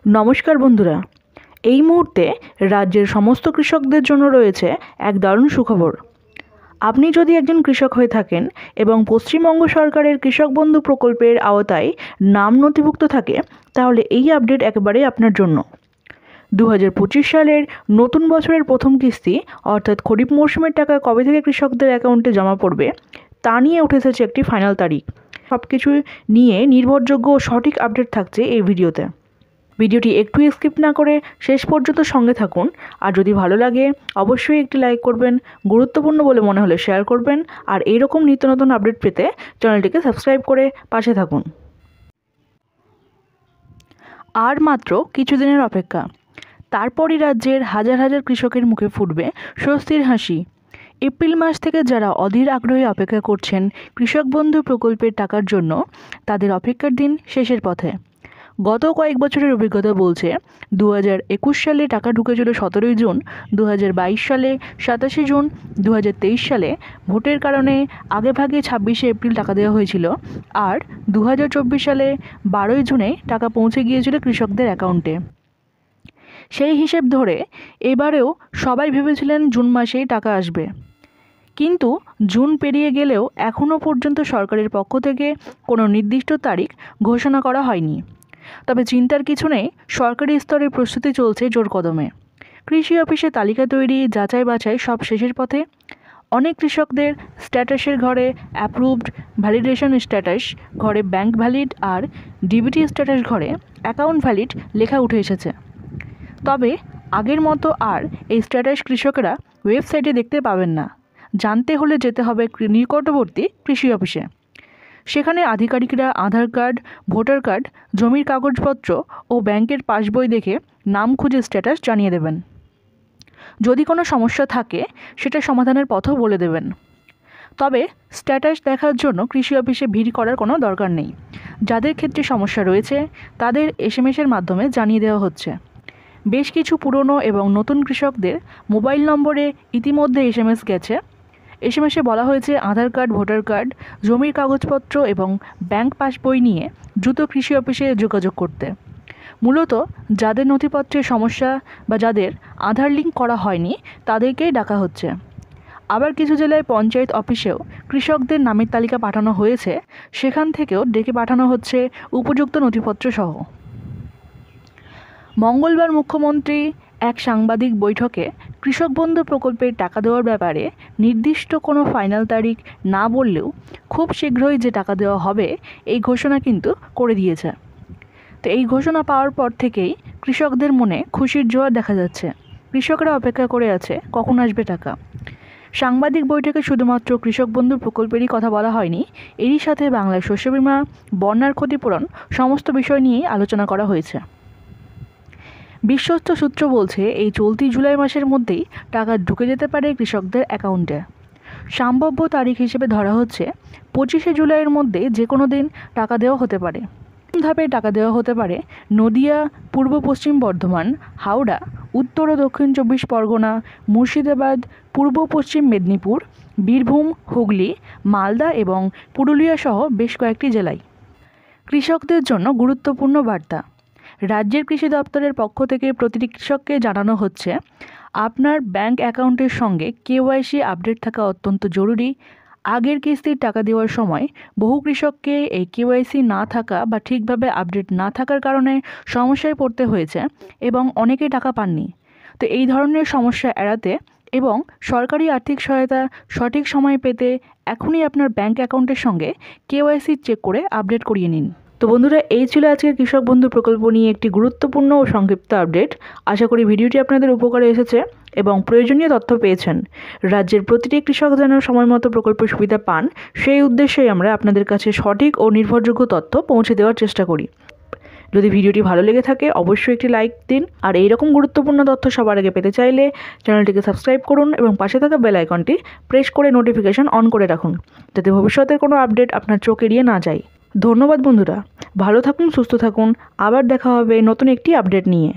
নমস্কার বন্ধুরা, এই মুহূর্তে রাজ্যের সমস্ত কৃষকদের জন্য রয়েছে এক দারুণ সুখবর। আপনি যদি একজন কৃষক হয়ে থাকেন এবং পশ্চিমবঙ্গ সরকারের কৃষক বন্ধু প্রকল্পের আওতায় নাম নথিভুক্ত থাকে, তাহলে এই আপডেট একেবারেই আপনার জন্য। 2025 সালের নতুন বছরের প্রথম কিস্তি অর্থাৎ খরিফ মরশুমের টাকা কবে থেকে কৃষকদের অ্যাকাউন্টে জমা পড়বে তা নিয়ে উঠে এসেছে একটি ফাইনাল তারিখ। সব কিছু নিয়ে নির্ভরযোগ্য ও সঠিক আপডেট থাকছে এই ভিডিওতে। ভিডিওটি একটু স্কিপ না করে শেষ পর্যন্ত সঙ্গে থাকুন। আর যদি ভালো লাগে অবশ্যই একটি লাইক করবেন, গুরুত্বপূর্ণ বলে মনে হলে শেয়ার করবেন, আর এইরকম নিত্য নতুন আপডেট পেতে চ্যানেলটিকে সাবস্ক্রাইব করে পাশে থাকুন। আর মাত্র কিছুদিনের অপেক্ষা, তারপরই রাজ্যের হাজার হাজার কৃষকের মুখে ফুটবে স্বস্তির হাসি। এপ্রিল মাস থেকে যারা অধীর আগ্রহে অপেক্ষা করছেন কৃষক বন্ধু প্রকল্পের টাকার জন্য, তাদের অপেক্ষার দিন শেষের পথে। গত কয়েক বছরের অভিজ্ঞতা বলছে 2021 সালে টাকা ঢুকেছিল 17ই জুন, 2022 সালে 27শে জুন, 2023 সালে ভোটের কারণে আগেভাগে 26শে এপ্রিল টাকা দেওয়া হয়েছিল, আর 2024 সালে 12ই জুনে টাকা পৌঁছে গিয়েছিল কৃষকদের অ্যাকাউন্টে। সেই হিসেব ধরে এবারেও সবাই ভেবেছিলেন জুন মাসেই টাকা আসবে, কিন্তু জুন পেরিয়ে গেলেও এখনও পর্যন্ত সরকারের পক্ষ থেকে কোনো নির্দিষ্ট তারিখ ঘোষণা করা হয়নি। তবে চিন্তার কিছু নেই, সরকারি স্তরে প্রস্তুতি চলছে জোর কদমে। কৃষি অফিসে তালিকা তৈরি, যাচাই বাছাই সব শেষের পথে। অনেক কৃষকদের স্ট্যাটাসের ঘরে অ্যাপ্রুভড, ভ্যালিডেশন স্ট্যাটাস ঘরে ব্যাংক ভ্যালিড, আর ডিবিটি স্ট্যাটাস ঘরে অ্যাকাউন্ট ভ্যালিড লেখা উঠে এসেছে। তবে আগের মতো আর এই স্ট্যাটাস কৃষকরা ওয়েবসাইটে দেখতে পাবেন না। জানতে হলে যেতে হবে নিকটবর্তী কৃষি অফিসে। সেখানে আধিকারিকরা আধার কার্ড, ভোটার কার্ড, জমির কাগজপত্র ও ব্যাংকের পাসবই দেখে নাম খুঁজে স্ট্যাটাস জানিয়ে দেবেন। যদি কোনো সমস্যা থাকে সেটা সমাধানের পথও বলে দেবেন। তবে স্ট্যাটাস দেখার জন্য কৃষি অফিসে ভিড় করার কোনো দরকার নেই। যাদের ক্ষেত্রে সমস্যা রয়েছে তাদের এসএমএসের মাধ্যমে জানিয়ে দেওয়া হচ্ছে। বেশ কিছু পুরনো এবং নতুন কৃষকদের মোবাইল নম্বরে ইতিমধ্যে এসএমএস গেছে। এসএমএসে বলা হয়েছে আধার কার্ড, ভোটার কার্ড, জমির কাগজপত্র এবং ব্যাংক পাসবই নিয়ে দ্রুত কৃষি অফিসে যোগাযোগ করতে। মূলত যাদের নথিপত্রের সমস্যা বা যাদের আধার লিঙ্ক করা হয়নি তাদেরকেই ডাকা হচ্ছে। আবার কিছু জেলায় পঞ্চায়েত অফিসেও কৃষকদের নামের তালিকা পাঠানো হয়েছে, সেখান থেকেও ডেকে পাঠানো হচ্ছে উপযুক্ত নথিপত্র সহ। মঙ্গলবার মুখ্যমন্ত্রী এক সাংবাদিক বৈঠকে কৃষক বন্ধু প্রকল্পের টাকা দেওয়ার ব্যাপারে নির্দিষ্ট কোনো ফাইনাল তারিখ না বললেও খুব শীঘ্রই যে টাকা দেওয়া হবে এই ঘোষণা কিন্তু করে দিয়েছে। তো এই ঘোষণা পাওয়ার পর থেকেই কৃষকদের মনে খুশির জোয়ার দেখা যাচ্ছে। কৃষকরা অপেক্ষা করে আছে কখন আসবে টাকা। সাংবাদিক বৈঠকে শুধুমাত্র কৃষক বন্ধু প্রকল্পেরই কথা বলা হয়নি, এরই সাথে বাংলার শস্য বীমা, বন্যার ক্ষতিপূরণ সমস্ত বিষয় নিয়েই আলোচনা করা হয়েছে। বিশ্বস্ত সূত্র বলছে এই চলতি জুলাই মাসের মধ্যেই টাকা ঢুকে যেতে পারে কৃষকদের অ্যাকাউন্টে। সম্ভাব্য তারিখ হিসেবে ধরা হচ্ছে 25শে জুলাইয়ের মধ্যে যে কোনো দিন টাকা দেওয়া হতে পারে। ধাপে টাকা দেওয়া হতে পারে নদিয়া, পূর্ব পশ্চিম বর্ধমান, হাওড়া, উত্তর ও দক্ষিণ 24 পরগনা, মুর্শিদাবাদ, পূর্ব পশ্চিম মেদিনীপুর, বীরভূম, হুগলি, মালদা এবং পুরুলিয়া সহ বেশ কয়েকটি জেলায়। কৃষকদের জন্য গুরুত্বপূর্ণ বার্তা। রাজ্যের কৃষি দপ্তরের পক্ষ থেকে প্রতিটি কৃষককে জানানো হচ্ছে, আপনার ব্যাংক অ্যাকাউন্টের সঙ্গে কেওয়াইসি আপডেট থাকা অত্যন্ত জরুরি। আগের কিস্তির টাকা দেওয়ার সময় বহু কৃষককে এই কেওয়াইসি না থাকা বা ঠিকভাবে আপডেট না থাকার কারণে সমস্যায় পড়তে হয়েছে এবং অনেকে টাকা পাননি। তো এই ধরনের সমস্যা এড়াতে এবং সরকারি আর্থিক সহায়তা সঠিক সময় পেতে এখনই আপনার ব্যাংক অ্যাকাউন্টের সঙ্গে কেওয়াইসি চেক করে আপডেট করিয়ে নিন। তো বন্ধুরা, এই ছিল আজকের কৃষক বন্ধু প্রকল্প নিয়ে একটি গুরুত্বপূর্ণ ও সংক্ষিপ্ত আপডেট। আশা করি ভিডিওটি আপনাদের উপকারে এসেছে এবং প্রয়োজনীয় তথ্য পেয়েছেন। রাজ্যের প্রতিটি কৃষক যেন সময় মতো প্রকল্পের সুবিধা পান, সেই উদ্দেশ্যেই আমরা আপনাদের কাছে সঠিক ও নির্ভরযোগ্য তথ্য পৌঁছে দেওয়ার চেষ্টা করি। যদি ভিডিওটি ভালো লেগে থাকে অবশ্যই একটি লাইক দিন, আর এইরকম গুরুত্বপূর্ণ তথ্য সবার আগে পেতে চাইলে চ্যানেলটিকে সাবস্ক্রাইব করুন এবং পাশে থাকা বেল আইকনটি প্রেস করে নোটিফিকেশন অন করে রাখুন, যাতে ভবিষ্যতের কোনো আপডেট আপনার চোখ এড়িয়ে না যায়। ধন্যবাদ বন্ধুরা, ভালো থাকুন, সুস্থ থাকুন। আবার দেখা হবে নতুন একটি আপডেট নিয়ে।